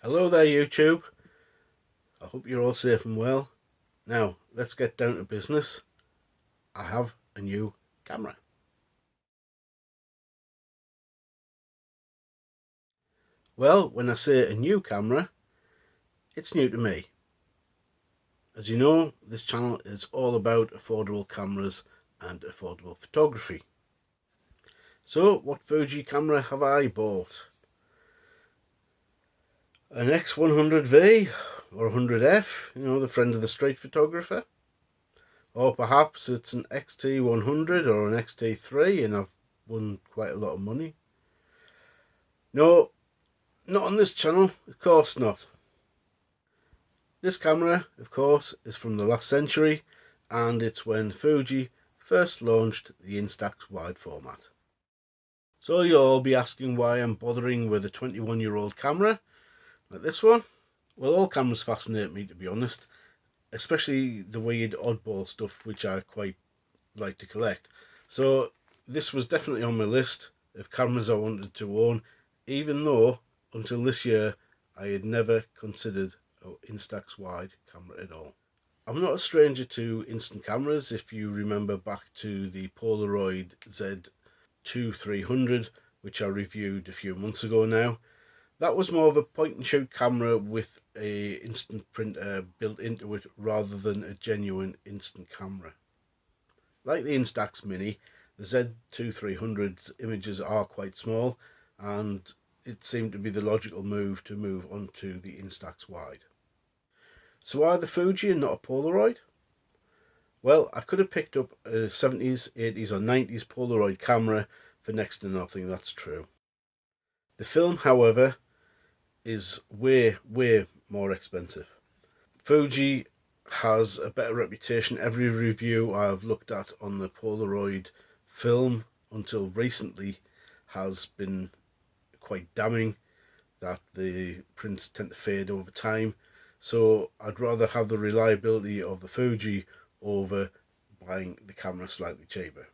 Hello there YouTube, I hope you're all safe and well. Now let's get down to business. I have a new camera. Well, when I say a new camera, it's new to me. As you know, this channel is all about affordable cameras and affordable photography. So what Fuji camera have I bought? An X100V or 100F, you know, the friend of the street photographer. Or perhaps it's an XT100 or an XT3 and I've won quite a lot of money. No, not on this channel, of course not. This camera, of course, is from the last century, and it's when Fuji first launched the instaxwide format. So you'll all be asking why I'm bothering with a 21-year-old camera like this one. Well, all cameras fascinate me, to be honest, especially the weird oddball stuff which I quite like to collect. So this was definitely on my list of cameras I wanted to own, even though until this year I had never considered an instaxwide camera at all. I'm not a stranger to instant cameras. If you remember back to the Polaroid Z2-300, which I reviewed a few months ago now, that was more of a point and shoot camera with a instant printer built into it rather than a genuine instant camera. Like the Instax Mini, the Z2-300's images are quite small, and it seemed to be the logical move to move onto the instaxwide. So why the Fuji and not a Polaroid? Well, I could have picked up a 70s, 80s or 90s Polaroid camera for next to nothing, that's true. The film, however, is way more expensive. Fuji has a better reputation. Every review I've looked at on the Polaroid film until recently has been quite damning, that the prints tend to fade over time. So I'd rather have the reliability of the Fuji over buying the camera slightly cheaper.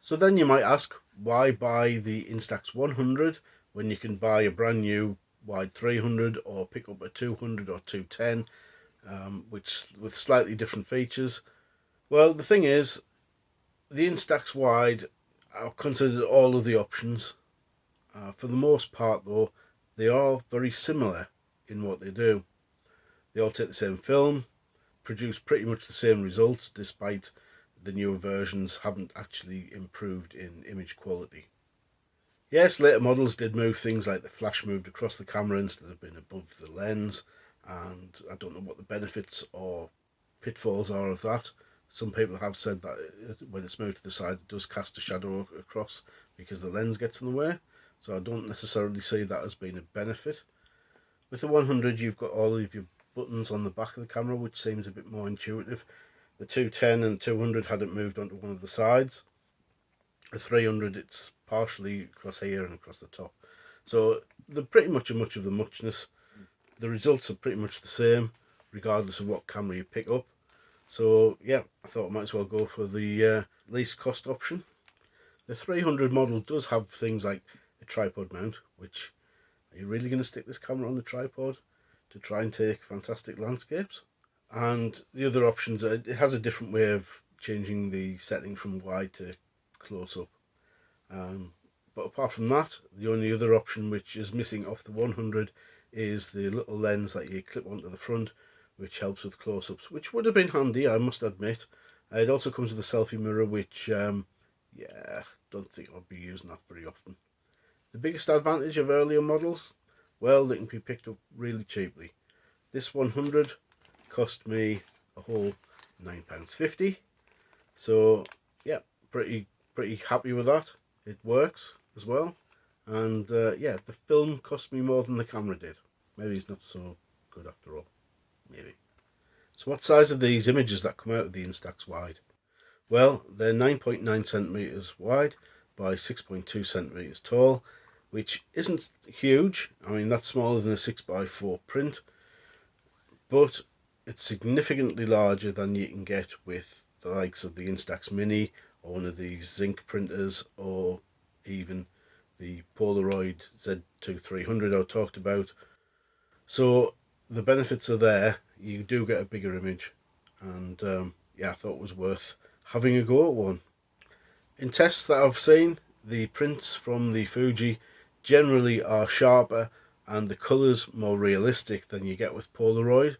So then you might ask, why buy the Instax 100 when you can buy a brand new wide 300 or pick up a 200 or 210, which with slightly different features? Well, the thing is, the Instax wide, I've considered all of the options. For the most part though, they are very similar in what they do. They all take the same film, produce pretty much the same results, despite the newer versions haven't actually improved in image quality. Yes, later models did move things like the flash moved across the camera instead of being above the lens, and I don't know what the benefits or pitfalls are of that. Some people have said that when it's moved to the side it does cast a shadow across because the lens gets in the way, so I don't necessarily see that as being a benefit. With the 100 you've got all of your buttons on the back of the camera, which seems a bit more intuitive. The 210 and 200 hadn't moved onto one of the sides. The 300 it's partially across here and across the top, so they're pretty much a much of the muchness. The results are pretty much the same regardless of what camera you pick up. So yeah, I thought I might as well go for the least cost option. The 300 model does have things like a tripod mount, which, are you really going to stick this camera on the tripod to try and take fantastic landscapes? And the other options, it has a different way of changing the setting from wide to close up. But apart from that, the only other option which is missing off the 100 is the little lens that you clip onto the front, which helps with close-ups, which would have been handy, I must admit. It also comes with a selfie mirror, which yeah, don't think I'll be using that very often. The biggest advantage of earlier models, well, they can be picked up really cheaply. This 100 cost me a whole £9.50, so yeah, pretty happy with that. It works as well, and yeah, the film cost me more than the camera did. Maybe it's not so good after all, maybe. So what size are these images that come out of the Instax wide? Well, they're 9.9 centimeters wide by 6.2 centimeters tall, which isn't huge. I mean, that's smaller than a 6x4 print, but it's significantly larger than you can get with the likes of the Instax Mini or one of these zinc printers, or even the Polaroid Z2-300 I talked about. So the benefits are there. You do get a bigger image, and yeah, I thought it was worth having a go at one. In tests that I've seen, the prints from the Fuji generally are sharper and the colours more realistic than you get with Polaroid.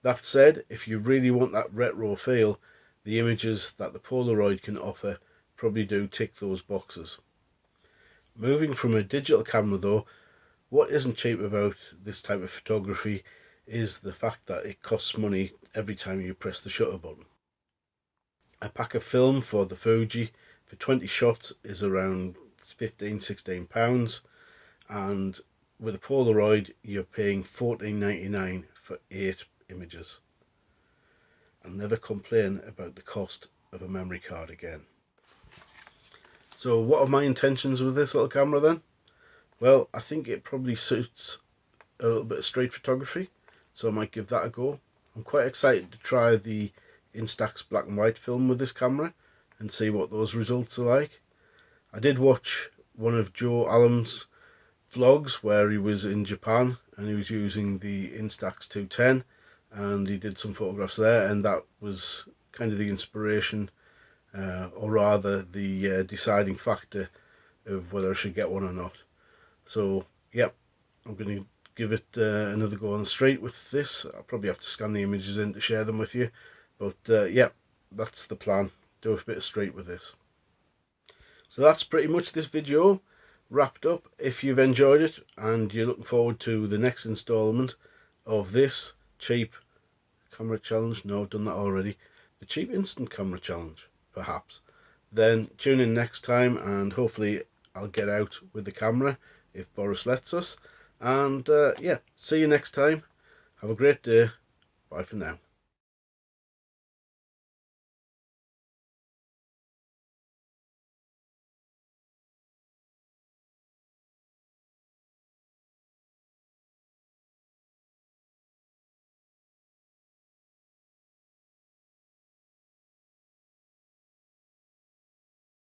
That said, if you really want that retro feel, the images that the Polaroid can offer probably do tick those boxes. Moving from a digital camera though, what isn't cheap about this type of photography is the fact that it costs money every time you press the shutter button. A pack of film for the Fuji for 20 shots is around £15–16, and with a Polaroid you're paying £14.99 for 8 images. I'll never complain about the cost of a memory card again. So what are my intentions with this little camera then? Well, I think it probably suits a little bit of street photography, so I might give that a go. I'm quite excited to try the Instax black and white film with this camera and see what those results are like. I did watch one of Joe Allen's vlogs where he was in Japan and he was using the Instax 210, and he did some photographs there, and that was kind of the inspiration, or rather the deciding factor of whether I should get one or not. So yep, I'm going to give it another go on the street with this. I'll probably have to scan the images in to share them with you, but yeah, that's the plan. Do a bit of street with this. So that's pretty much this video wrapped up. If you've enjoyed it and you're looking forward to the next installment of this cheap camera challenge, no, I've done that already, the cheap instant camera challenge perhaps, then tune in next time and hopefully I'll get out with the camera if Boris lets us. And yeah, see you next time. Have a great day. Bye for now.